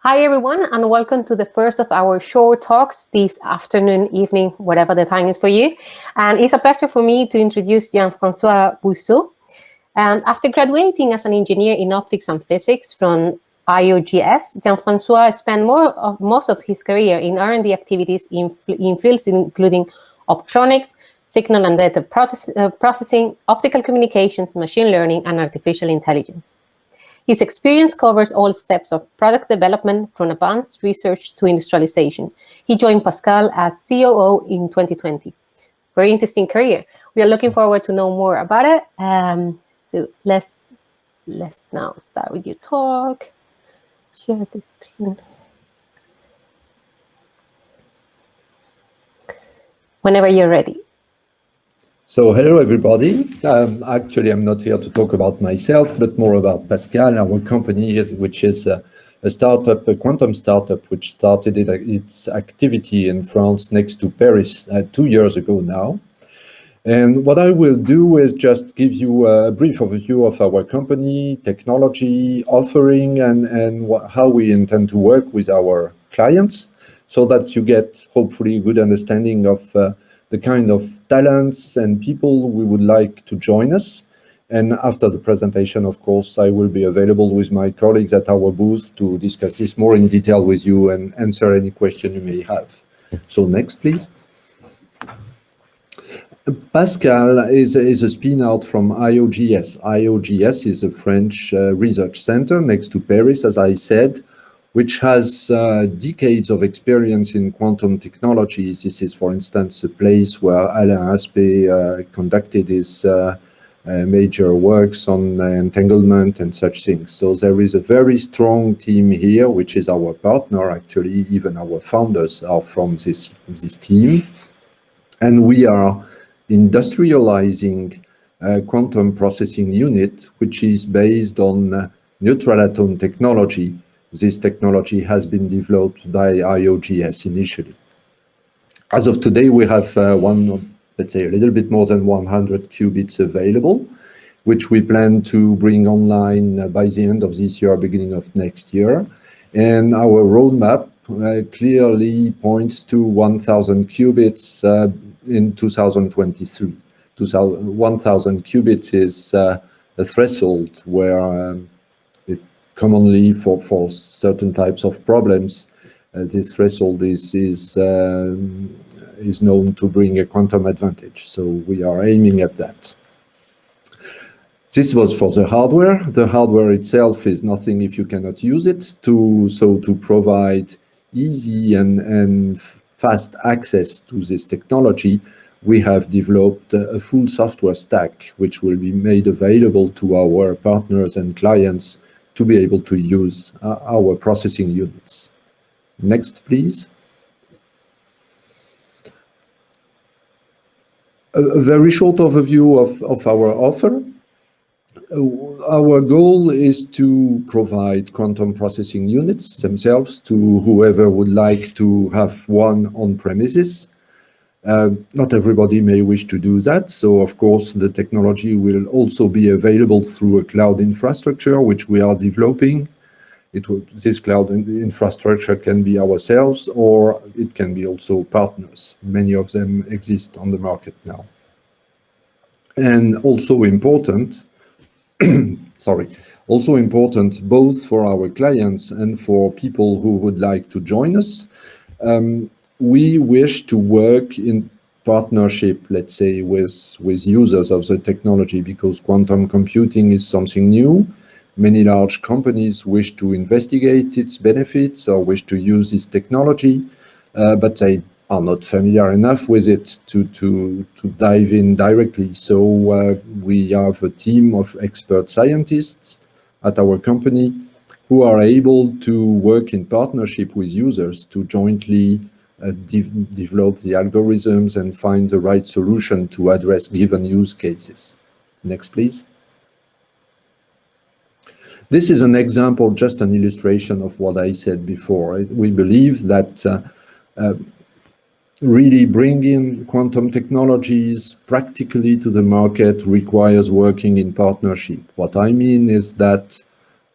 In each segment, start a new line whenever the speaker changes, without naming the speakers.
Hi, everyone, and welcome to the first of our short talks this afternoon, evening, whatever the time is for you. And it's a pleasure for me to introduce Jean-François Bousseau. After graduating as an engineer in optics and physics from IOGS, Jean-François spent most of his career in R&D activities in fields including optronics, signal and data processing, optical communications, machine learning, and artificial intelligence. His experience covers all steps of product development from advanced research to industrialization. He joined Pasqal as COO in 2020. Very interesting career. We are looking forward to know more about it. So let's now start with your talk. Share the screen. Whenever you're ready.
So hello everybody. Actually, I'm not here to talk about myself, but more about Pasqal, our company, which is a startup, a quantum startup, which started its activity in France next to Paris 2 years ago now. And what I will do is just give you a brief overview of our company, technology, offering, and how we intend to work with our clients, so that you get hopefully a good understanding of the kind of talents and people we would like to join us. And after the presentation, of course, I will be available with my colleagues at our booth to discuss this more in detail with you and answer any question you may have. So next, please. Pasqal is a spin-out from IOGS. IOGS is a French research center next to Paris, as I said, which has decades of experience in quantum technologies. This is, for instance, a place where Alain Aspect conducted his major works on entanglement and such things. So there is a very strong team here, which is our partner. Actually, even our founders are from this team. And we are industrializing a quantum processing unit, which is based on neutral atom technology. This technology has been developed by IOGS initially. As of today, we have let's say a little bit more than 100 qubits available, which we plan to bring online by the end of this year, beginning of next year. And our roadmap clearly points to 1,000 qubits in 2023. 1,000 qubits is a threshold where commonly for certain types of problems, this threshold is known to bring a quantum advantage. So we are aiming at that. This was for the hardware. The hardware itself is nothing if you cannot use it. To provide easy and fast access to this technology, we have developed a full software stack, which will be made available to our partners and clients to be able to use our processing units. Next, please. A very short overview of our offer. Our goal is to provide quantum processing units themselves to whoever would like to have one on premises. Not everybody may wish to do that, so of course the technology will also be available through a cloud infrastructure which we are developing. This cloud infrastructure can be ourselves, or it can be also partners. Many of them exist on the market now. And also important, also important both for our clients and for people who would like to join us. We wish to work in partnership, let's say, with users of the technology, because quantum computing is something new. Many large companies wish to investigate its benefits or wish to use this technology, but they are not familiar enough with it to dive in directly. So we have a team of expert scientists at our company who are able to work in partnership with users to jointly develop the algorithms and find the right solution to address given use cases. Next, please. This is an example, just an illustration of what I said before. We believe that really bringing quantum technologies practically to the market requires working in partnership. What I mean is that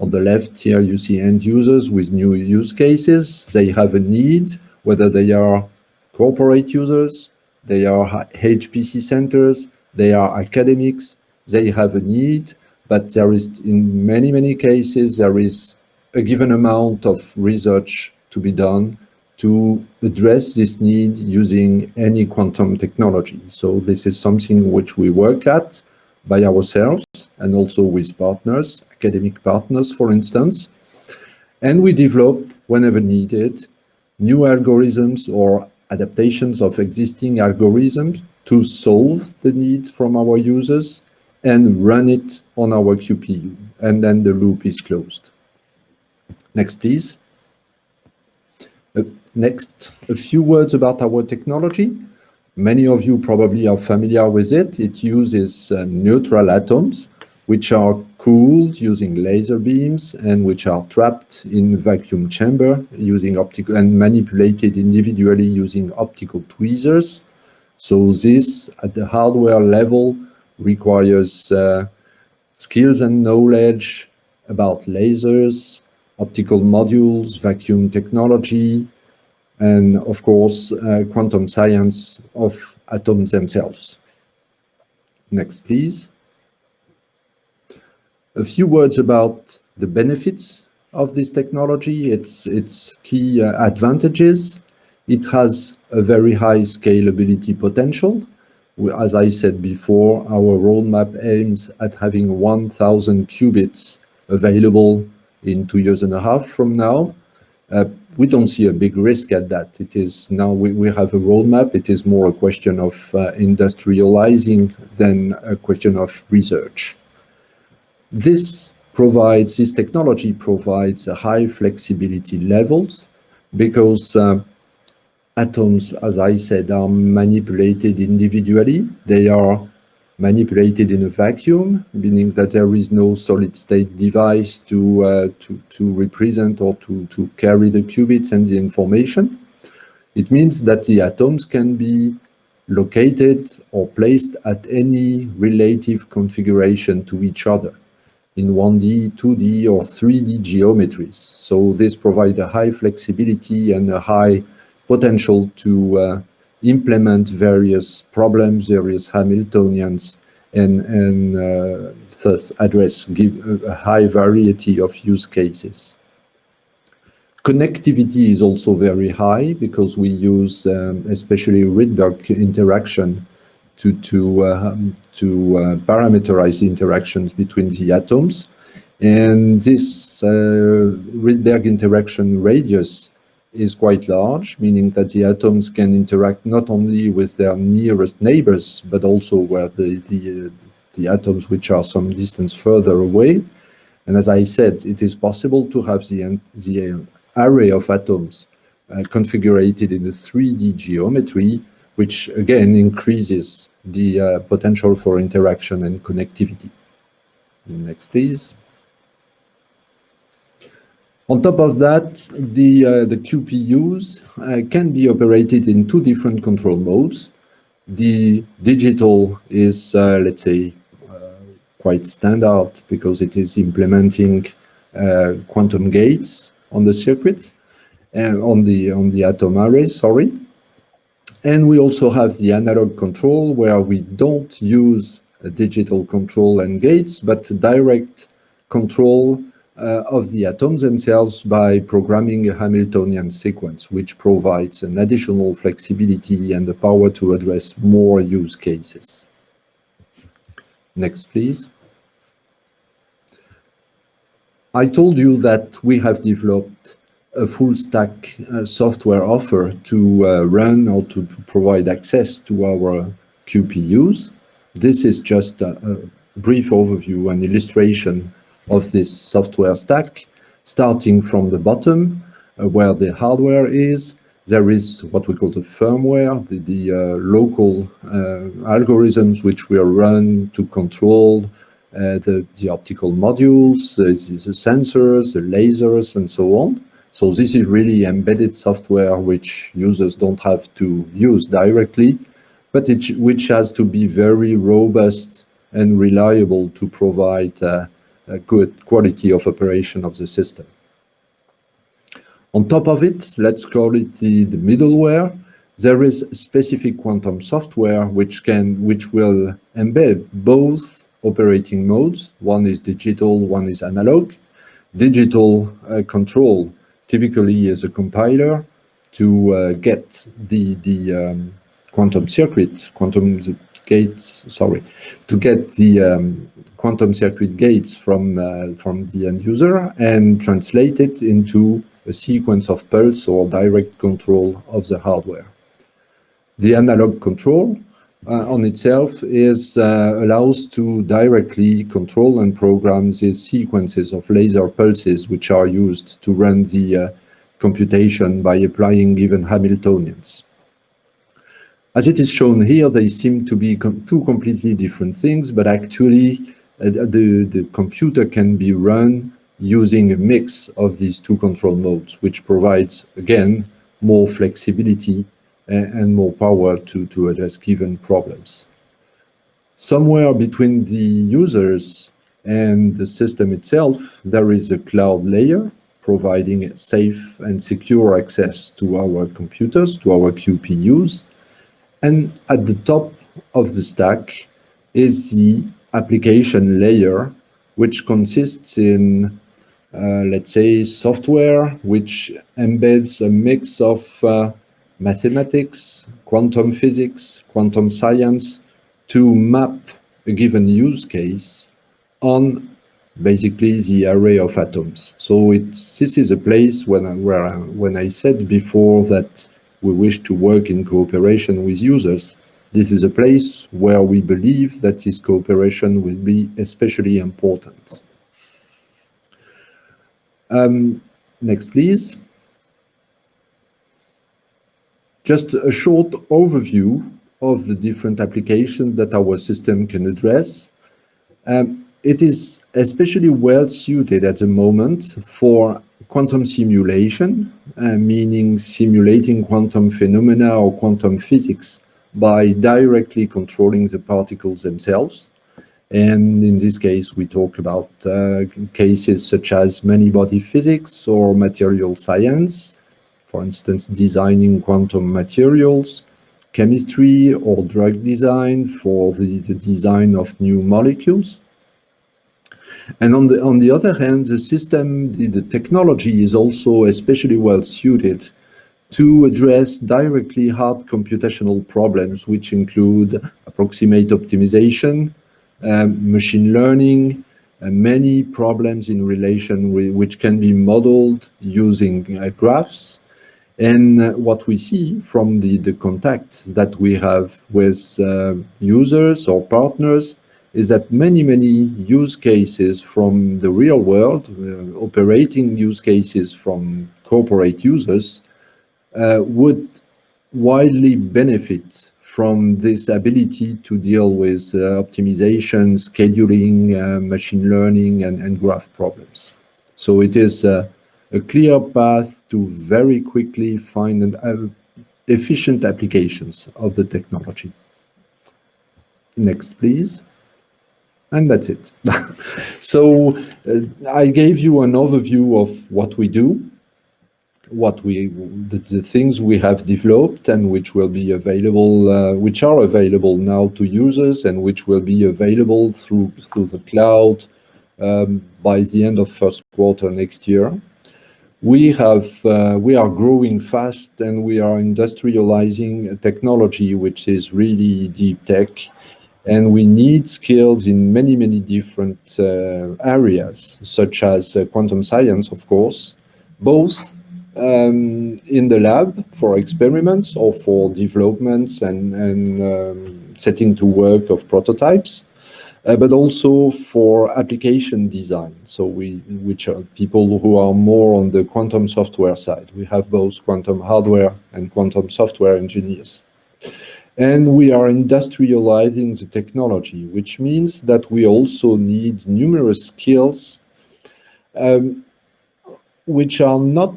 On the left here, you see end users with new use cases. They have a need, whether they are corporate users, they are HPC centers, they are academics, they have a need, but there is, in many, many cases, there is a given amount of research to be done to address this need using any quantum technology. So this is something which we work at by ourselves and also with partners, academic partners, for instance. And we develop, whenever needed, new algorithms or adaptations of existing algorithms to solve the need from our users and run it on our QPU. And then the loop is closed. Next, please. Next, a few words about our technology. Many of you probably are familiar with it. It uses neutral atoms, which are cooled using laser beams and which are trapped in vacuum chamber using optical and manipulated individually using optical tweezers. So this, at the hardware level, requires skills and knowledge about lasers, optical modules, vacuum technology, and of course, quantum science of atoms themselves. Next, please. A few words about the benefits of this technology, its key advantages. It has a very high scalability potential. As I said before, our roadmap aims at having 1,000 qubits available in 2.5 years from now. We don't see a big risk at that. It is now we have a roadmap. It is more a question of industrializing than a question of research. This technology provides a high flexibility levels because atoms, as I said, are manipulated individually. They are manipulated in a vacuum, meaning that there is no solid state device to represent or to carry the qubits and the information. It means that the atoms can be located or placed at any relative configuration to each other in 1D, 2D, or 3D geometries. So this provides a high flexibility and a high potential to implement various problems, various Hamiltonians, and thus give a high variety of use cases. Connectivity is also very high because we use especially Rydberg interaction to parameterize interactions between the atoms. And this Rydberg interaction radius is quite large, meaning that the atoms can interact not only with their nearest neighbors, but also where the atoms which are some distance further away. And as I said, it is possible to have the array of atoms configured in a 3D geometry, which again increases the potential for interaction and connectivity. Next, please. On top of that, the QPUs can be operated in two different control modes. The digital is, let's say, quite standard because it is implementing quantum gates on the circuit and on the atom array, sorry. And we also have the analog control where we don't use a digital control and gates, but direct control of the atoms themselves by programming a Hamiltonian sequence, which provides an additional flexibility and the power to address more use cases. Next, please. I told you that we have developed a full stack software offer to run or to provide access to our QPUs. This is just a brief overview, an illustration of this software stack, starting from the bottom where the hardware is. There is what we call the firmware, the local algorithms which will run to control the optical modules, the sensors, the lasers, and so on. So this is really embedded software which users don't have to use directly, but which has to be very robust and reliable to provide good quality of operation of the system. On top of it, let's call it the middleware. There is specific quantum software which will embed both operating modes. One is digital, one is analog. Digital control typically is a compiler to get the quantum circuit, to get the quantum circuit gates from the end user and translate it into a sequence of pulse or direct control of the hardware. The analog control on itself allows to directly control and program these sequences of laser pulses which are used to run the computation by applying given Hamiltonians. As it is shown here, they seem to be two completely different things, but actually the computer can be run using a mix of these two control modes, which provides, again, more flexibility and more power to address given problems. Somewhere between the users and the system itself, there is a cloud layer providing safe and secure access to our computers, to our QPUs. And at the top of the stack is the application layer, which consists in, let's say, software which embeds a mix of mathematics, quantum physics, quantum science to map a given use case on basically the array of atoms. So this is a place when I said before that we wish to work in cooperation with users, this is a place where we believe that this cooperation will be especially important. Next, please. Just a short overview of the different applications that our system can address. It is especially well suited at the moment for quantum simulation, meaning simulating quantum phenomena or quantum physics by directly controlling the particles themselves. And in this case, we talk about cases such as many-body physics or material science, for instance, designing quantum materials, chemistry or drug design for the design of new molecules. And on the other hand, the system, the technology is also especially well suited to address directly hard computational problems, which include approximate optimization, machine learning, many problems in relation with which can be modeled using graphs. And what we see from the contacts that we have with users or partners is that many use cases from the real world, operating use cases from corporate users, would widely benefit from this ability to deal with optimization, scheduling, machine learning, and graph problems. So it is a clear path to very quickly find efficient applications of the technology. Next, please. And that's it. So I gave you an overview of what we do, the things we have developed and which will be available, which are available now to users and which will be available through the cloud by the end of first quarter next year. We are growing fast and we are industrializing a technology which is really deep tech. And we need skills in many different areas, such as quantum science, of course, both in the lab for experiments or for developments and setting to work of prototypes, but also for application design. So which are people who are more on the quantum software side. We have both quantum hardware and quantum software engineers. And we are industrializing the technology, which means that we also need numerous skills which are not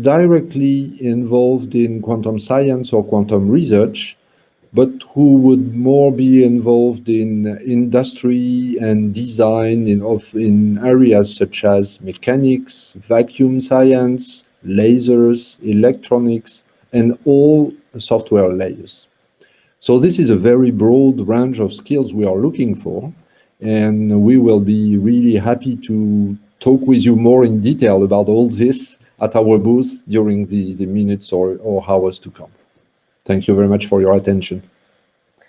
directly involved in quantum science or quantum research, but who would more be involved in industry and design in areas such as mechanics, vacuum science, lasers, electronics, and all software layers. So this is a very broad range of skills we are looking for, and we will be really happy to talk with you more in detail about all this at our booth during the minutes or hours to come. Thank you very much for your attention.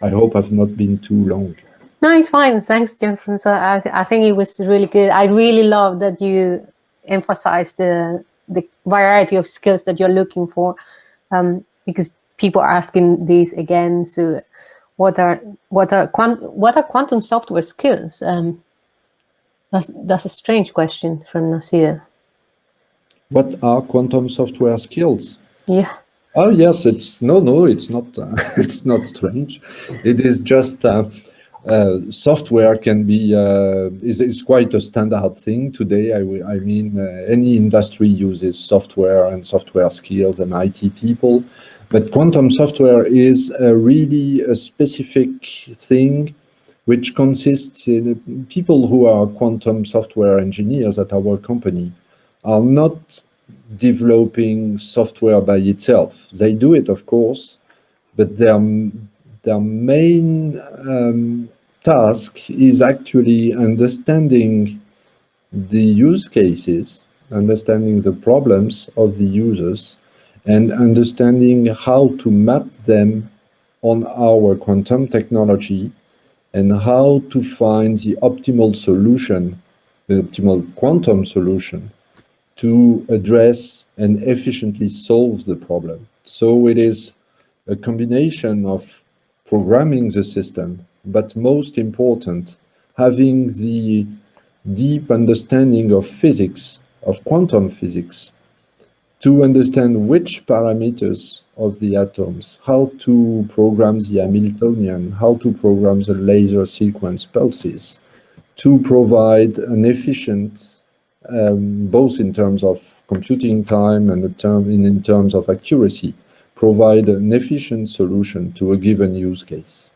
I hope I've not been too long.
No, it's fine. Thanks, Jean-Francois. I think it was really good. I really love that you emphasized the variety of skills that you're looking for, because people are asking these again. So, what are quantum software skills? That's a strange question from Nasir.
What are quantum software skills?
Yeah.
Oh yes, it's not. It's not strange. It is just software can be is quite a standard thing today. I mean, any industry uses software and software skills and IT people, but quantum software is really a specific thing, which consists in people who are quantum software engineers at our company are not developing software by itself. They do it, of course, but their main task is actually understanding the use cases, understanding the problems of the users, and understanding how to map them on our quantum technology and how to find the optimal solution, the optimal quantum solution to address and efficiently solve the problem. So it is a combination of programming the system, but most important, having the deep understanding of physics, of quantum physics, to understand which parameters of the atoms, how to program the Hamiltonian, how to program the laser sequence pulses, to provide an efficient, both in terms of computing time and in terms of accuracy, provide an efficient solution to a given use case.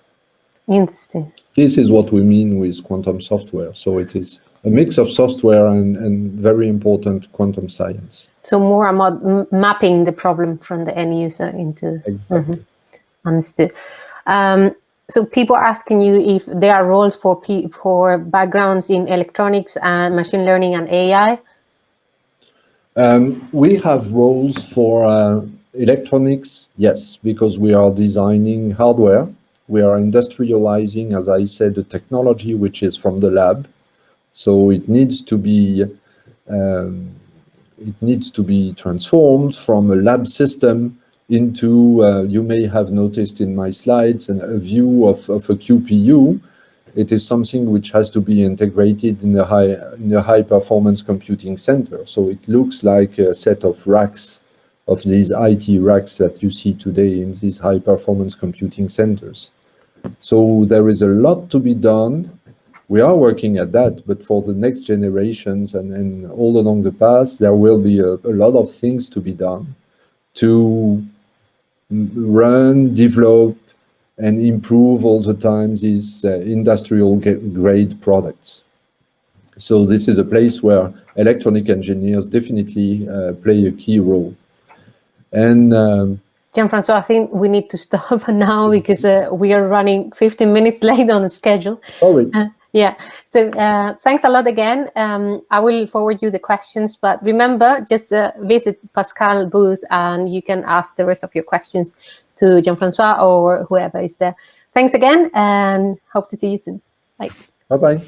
Interesting.
This is what we mean with quantum software. So it is a mix of software and very important quantum science.
So more about mapping the problem from the end user into...
Exactly.
Understood. So people are asking you if there are roles for backgrounds in electronics and machine learning and AI.
We have roles for electronics, yes, because we are designing hardware. We are industrializing, as I said, the technology which is from the lab. So it needs to be transformed from a lab system into, you may have noticed in my slides, a view of a QPU. It is something which has to be integrated in a high performance computing center. So it looks like a set of racks, of these IT racks that you see today in these high performance computing centers. So there is a lot to be done. We are working at that, but for the next generations and all along the path, there will be a lot of things to be done to run, develop, and improve all the time these industrial grade products. So this is a place where electronic engineers definitely play a key role. And
Jean-Francois, I think we need to stop now because we are running 15 minutes late on the schedule.
sorry.
Yeah, so thanks a lot again. I will forward you the questions, but remember, just visit Pasqal booth and you can ask the rest of your questions to Jean-Francois or whoever is there. Thanks again and hope to see you soon. Bye.
Bye-bye.